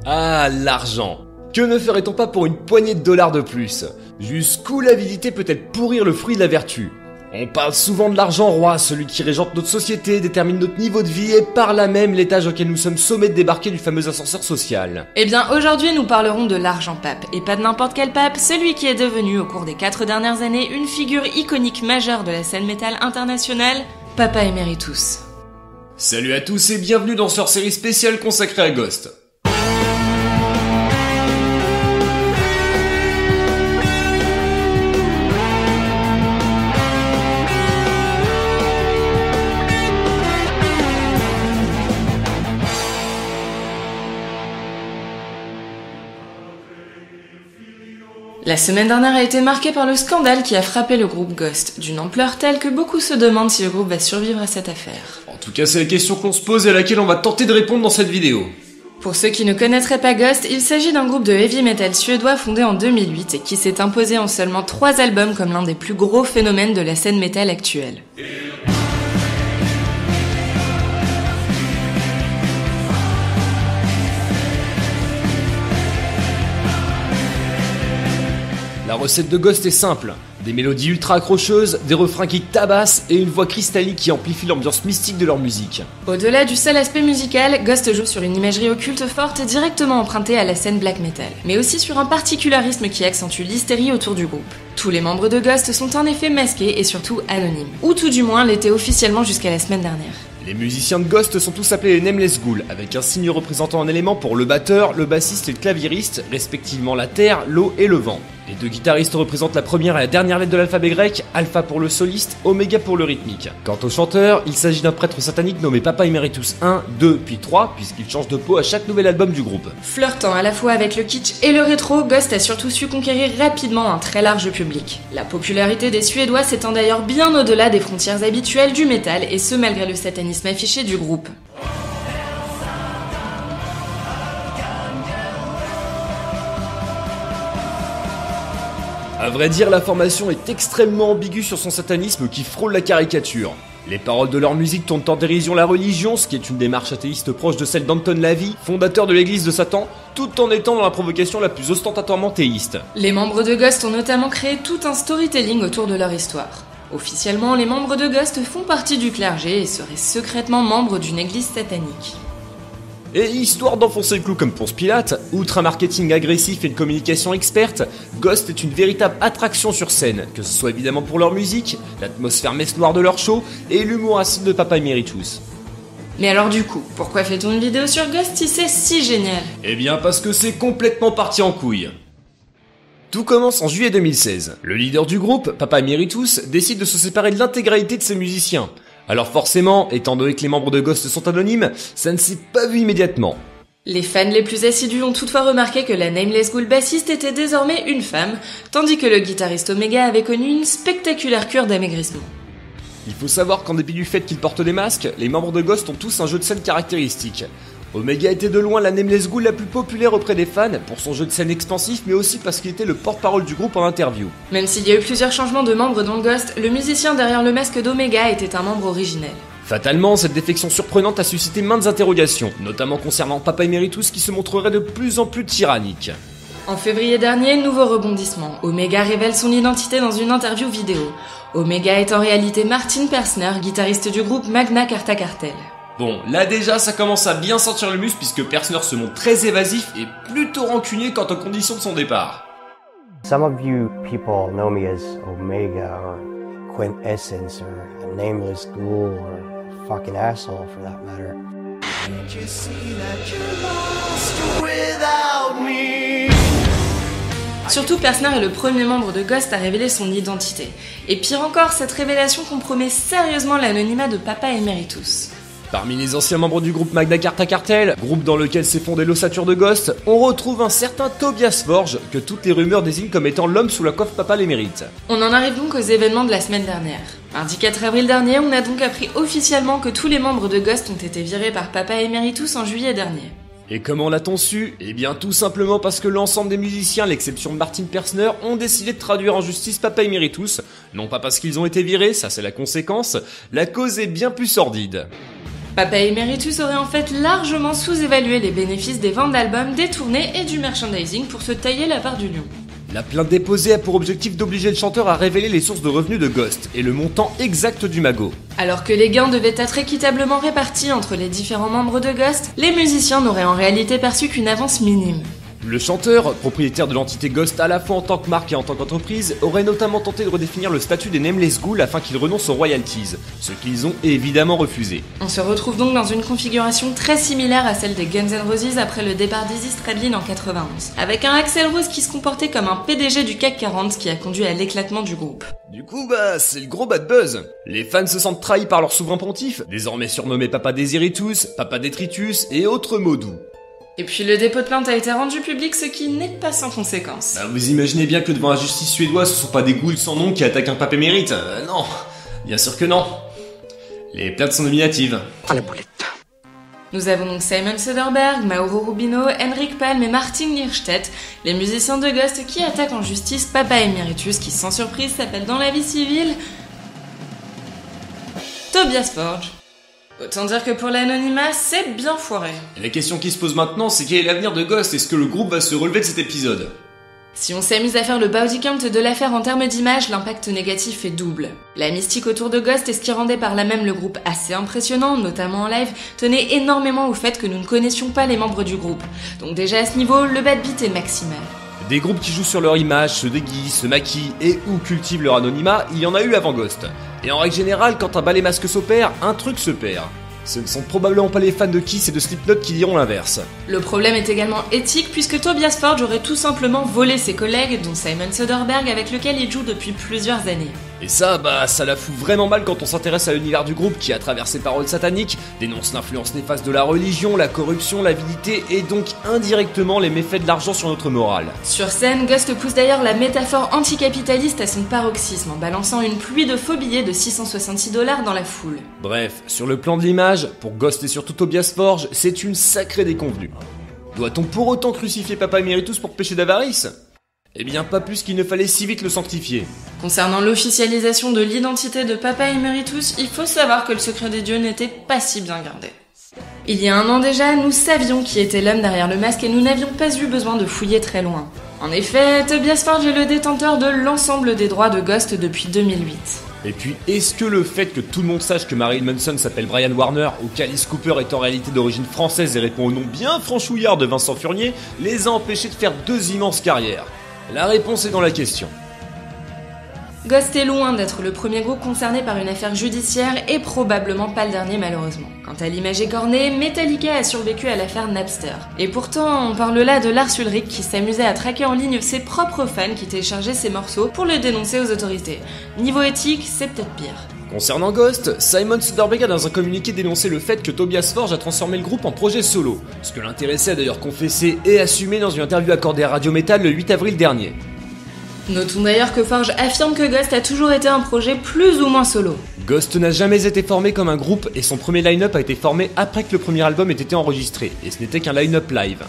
Ah, l'argent. Que ne ferait-on pas pour une poignée de dollars de plus? Jusqu'où l'avidité peut-elle pourrir le fruit de la vertu? On parle souvent de l'argent roi, celui qui régente notre société, détermine notre niveau de vie et par là même l'étage auquel nous sommes sommés de débarquer du fameux ascenseur social. Eh bien aujourd'hui nous parlerons de l'argent pape, et pas de n'importe quel pape, celui qui est devenu au cours des 4 dernières années une figure iconique majeure de la scène métal internationale, Papa Emeritus. Salut à tous et bienvenue dans cette série spéciale consacrée à Ghost. La semaine dernière a été marquée par le scandale qui a frappé le groupe Ghost, d'une ampleur telle que beaucoup se demandent si le groupe va survivre à cette affaire. En tout cas, c'est la question qu'on se pose et à laquelle on va tenter de répondre dans cette vidéo. Pour ceux qui ne connaîtraient pas Ghost, il s'agit d'un groupe de heavy metal suédois fondé en 2008 et qui s'est imposé en seulement 3 albums comme l'un des plus gros phénomènes de la scène métal actuelle. La recette de Ghost est simple, des mélodies ultra accrocheuses, des refrains qui tabassent et une voix cristalline qui amplifie l'ambiance mystique de leur musique. Au-delà du seul aspect musical, Ghost joue sur une imagerie occulte forte directement empruntée à la scène black metal, mais aussi sur un particularisme qui accentue l'hystérie autour du groupe. Tous les membres de Ghost sont en effet masqués et surtout anonymes, ou tout du moins l'étaient officiellement jusqu'à la semaine dernière. Les musiciens de Ghost sont tous appelés les Nameless Ghouls, avec un signe représentant un élément pour le batteur, le bassiste et le claviériste, respectivement la terre, l'eau et le vent. Les 2 guitaristes représentent la première et la dernière lettre de l'alphabet grec, alpha pour le soliste, oméga pour le rythmique. Quant au chanteur, il s'agit d'un prêtre satanique nommé Papa Emeritus 1, 2 puis 3, puisqu'il change de peau à chaque nouvel album du groupe. Flirtant à la fois avec le kitsch et le rétro, Ghost a surtout su conquérir rapidement un très large public. La popularité des Suédois s'étend d'ailleurs bien au-delà des frontières habituelles du métal, et ce malgré le satanisme affiché du groupe. À vrai dire, la formation est extrêmement ambiguë sur son satanisme qui frôle la caricature. Les paroles de leur musique tournent en dérision la religion, ce qui est une démarche athéiste proche de celle d'Anton LaVey, fondateur de l'église de Satan, tout en étant dans la provocation la plus ostentatoirement théiste. Les membres de Ghost ont notamment créé tout un storytelling autour de leur histoire. Officiellement, les membres de Ghost font partie du clergé et seraient secrètement membres d'une église satanique. Et histoire d'enfoncer le clou comme Ponce Pilate, outre un marketing agressif et une communication experte, Ghost est une véritable attraction sur scène, que ce soit évidemment pour leur musique, l'atmosphère messe noire de leur show et l'humour acide de Papa Emeritus. Mais alors du coup, pourquoi fait-on une vidéo sur Ghost si c'est si génial? Eh bien parce que c'est complètement parti en couille. Tout commence en juillet 2016. Le leader du groupe, Papa Emeritus, décide de se séparer de l'intégralité de ses musiciens. Alors forcément, étant donné que les membres de Ghost sont anonymes, ça ne s'est pas vu immédiatement. Les fans les plus assidus ont toutefois remarqué que la Nameless Ghoul bassiste était désormais une femme, tandis que le guitariste Omega avait connu une spectaculaire cure d'amaigrissement. Il faut savoir qu'en dépit du fait qu'ils portent des masques, les membres de Ghost ont tous un jeu de scène caractéristique. Omega était de loin la Nameless Ghoul la plus populaire auprès des fans, pour son jeu de scène expansif, mais aussi parce qu'il était le porte-parole du groupe en interview. Même s'il y a eu plusieurs changements de membres dans Ghost, le musicien derrière le masque d'Omega était un membre originel. Fatalement, cette défection surprenante a suscité maintes interrogations, notamment concernant Papa Emeritus qui se montrerait de plus en plus tyrannique. En février dernier, nouveau rebondissement. Omega révèle son identité dans une interview vidéo. Omega est en réalité Martin Persner, guitariste du groupe Magna Carta Cartel. Bon, là déjà ça commence à bien sentir le muscle puisque Persner se montre très évasif et plutôt rancunier quant aux conditions de son départ. Some of you people know me as Omega or Quintessence or a Nameless Ghoul or a fucking asshole for that matter. Can't you see that you're lost without me? Surtout, Persner est le premier membre de Ghost à révéler son identité. Et pire encore, cette révélation compromet sérieusement l'anonymat de Papa Emeritus. Parmi les anciens membres du groupe Magna Carta Cartel, groupe dans lequel s'est fondé l'ossature de Ghost, on retrouve un certain Tobias Forge, que toutes les rumeurs désignent comme étant l'homme sous la coiffe Papa l'Émérite. On en arrive donc aux événements de la semaine dernière. Mardi 4 avril dernier, on a donc appris officiellement que tous les membres de Ghost ont été virés par Papa Emeritus en juillet dernier. Et comment l'a-t-on su? Eh bien tout simplement parce que l'ensemble des musiciens, à l'exception de Martin Persner, ont décidé de traduire en justice Papa Emeritus. Non pas parce qu'ils ont été virés, ça c'est la conséquence, la cause est bien plus sordide. Papa Emeritus aurait en fait largement sous-évalué les bénéfices des ventes d'albums, des tournées et du merchandising pour se tailler la part du lion. La plainte déposée a pour objectif d'obliger le chanteur à révéler les sources de revenus de Ghost et le montant exact du magot. Alors que les gains devaient être équitablement répartis entre les différents membres de Ghost, les musiciens n'auraient en réalité perçu qu'une avance minime. Le chanteur, propriétaire de l'entité Ghost à la fois en tant que marque et en tant qu'entreprise, aurait notamment tenté de redéfinir le statut des Nameless Ghouls afin qu'ils renoncent aux royalties, ce qu'ils ont évidemment refusé. On se retrouve donc dans une configuration très similaire à celle des Guns N' Roses après le départ d'Izzy Stradlin en 91, avec un Axl Rose qui se comportait comme un PDG du CAC 40 qui a conduit à l'éclatement du groupe. Du coup c'est le gros bad buzz. Les fans se sentent trahis par leur souverain pontife, désormais surnommé Papa Desideritus, Papa Detritus et autres mots doux. Et puis le dépôt de plainte a été rendu public, ce qui n'est pas sans conséquence. Vous imaginez bien que devant la justice suédoise, ce sont pas des ghouls sans nom qui attaquent un pape émérite. Non, bien sûr que non. Les plaintes sont nominatives. À la boulette. Nous avons donc Simon Söderberg, Mauro Rubino, Henrik Palm et Martin Nierstedt, les musiciens de Ghost qui attaquent en justice Papa Emeritus qui sans surprise s'appelle dans la vie civile Tobias Forge. Autant dire que pour l'anonymat, c'est bien foiré. Et la question qui se pose maintenant, c'est quel est l'avenir de Ghost? Est-ce que le groupe va se relever de cet épisode? Si on s'amuse à faire le body count de l'affaire en termes d'image, l'impact négatif est double. La mystique autour de Ghost et ce qui rendait par là même le groupe assez impressionnant, notamment en live, tenait énormément au fait que nous ne connaissions pas les membres du groupe. Donc déjà à ce niveau, le bad beat est maximal. Des groupes qui jouent sur leur image, se déguisent, se maquillent et ou cultivent leur anonymat, il y en a eu avant Ghost. Et en règle générale, quand un balai masque s'opère, un truc se perd. Ce ne sont probablement pas les fans de Kiss et de Slipknot qui diront l'inverse. Le problème est également éthique puisque Tobias Forge aurait tout simplement volé ses collègues, dont Simon Söderberg avec lequel il joue depuis plusieurs années. Et ça la fout vraiment mal quand on s'intéresse à l'univers du groupe qui, à travers ses paroles sataniques, dénonce l'influence néfaste de la religion, la corruption, l'avidité et donc indirectement les méfaits de l'argent sur notre morale. Sur scène, Ghost pousse d'ailleurs la métaphore anticapitaliste à son paroxysme en balançant une pluie de faux billets de 666 $ dans la foule. Bref, sur le plan de l'image, pour Ghost et surtout Tobias Forge, c'est une sacrée déconvenue. Doit-on pour autant crucifier Papa Emeritus pour péché d'avarice ? Eh bien pas plus qu'il ne fallait si vite le sanctifier. Concernant l'officialisation de l'identité de Papa Emeritus, il faut savoir que le secret des dieux n'était pas si bien gardé. Il y a un an déjà, nous savions qui était l'homme derrière le masque et nous n'avions pas eu besoin de fouiller très loin. En effet, Tobias Forge est le détenteur de l'ensemble des droits de Ghost depuis 2008. Et puis, est-ce que le fait que tout le monde sache que Marilyn Manson s'appelle Brian Warner ou qu'Alice Cooper est en réalité d'origine française et répond au nom bien franchouillard de Vincent Furnier les a empêchés de faire deux immenses carrières? La réponse est dans la question. Ghost est loin d'être le premier groupe concerné par une affaire judiciaire et probablement pas le dernier malheureusement. Quant à l'image écornée, Metallica a survécu à l'affaire Napster. Et pourtant, on parle là de Lars Ulrich qui s'amusait à traquer en ligne ses propres fans qui téléchargeaient ses morceaux pour le dénoncer aux autorités. Niveau éthique, c'est peut-être pire. Concernant Ghost, Simon Söderberg a dans un communiqué dénoncé le fait que Tobias Forge a transformé le groupe en projet solo, ce que l'intéressé a d'ailleurs confessé et assumé dans une interview accordée à Radio Metal le 8 avril dernier. Notons d'ailleurs que Forge affirme que Ghost a toujours été un projet plus ou moins solo. Ghost n'a jamais été formé comme un groupe et son premier line-up a été formé après que le premier album ait été enregistré, et ce n'était qu'un line-up live.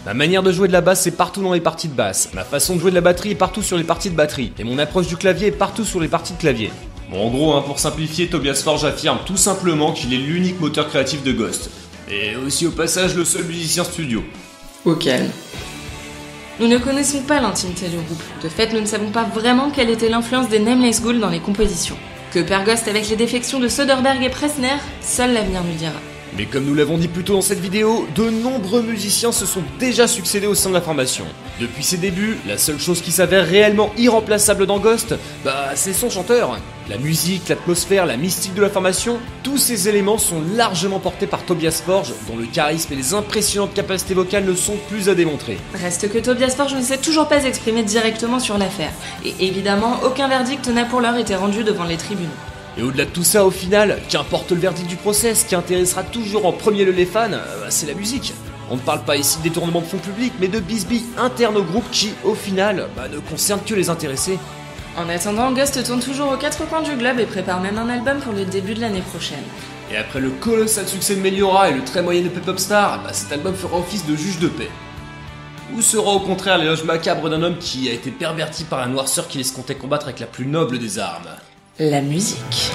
Ma manière de jouer de la basse c'est partout dans les parties de basse, ma façon de jouer de la batterie est partout sur les parties de batterie, et mon approche du clavier est partout sur les parties de clavier. Bon, en gros, pour simplifier, Tobias Forge affirme tout simplement qu'il est l'unique moteur créatif de Ghost. Et aussi au passage le seul musicien studio. Au calme. Nous ne connaissons pas l'intimité du groupe. De fait, nous ne savons pas vraiment quelle était l'influence des Nameless Ghouls dans les compositions. Que perd Ghost avec les défections de Söderberg et Pressner, seul l'avenir nous dira. Mais comme nous l'avons dit plus tôt dans cette vidéo, de nombreux musiciens se sont déjà succédés au sein de la formation. Depuis ses débuts, la seule chose qui s'avère réellement irremplaçable dans Ghost, c'est son chanteur. La musique, l'atmosphère, la mystique de la formation, tous ces éléments sont largement portés par Tobias Forge, dont le charisme et les impressionnantes capacités vocales ne sont plus à démontrer. Reste que Tobias Forge ne s'est toujours pas exprimé directement sur l'affaire, et évidemment, aucun verdict n'a pour l'heure été rendu devant les tribunaux. Et au-delà de tout ça, au final, qu'importe le verdict du procès, ce qui intéressera toujours en premier lieu les fans, c'est la musique. On ne parle pas ici de détournement de fonds publics, mais de bisbilles internes au groupe qui, au final, ne concernent que les intéressés. En attendant, Ghost tourne toujours aux quatre coins du globe et prépare même un album pour le début de l'année prochaine. Et après le colossal succès de Meliora et le très moyen de Pop Star, cet album fera office de juge de paix. Ou sera au contraire l'éloge macabre d'un homme qui a été perverti par un noirceur qui les comptait combattre avec la plus noble des armes. La musique.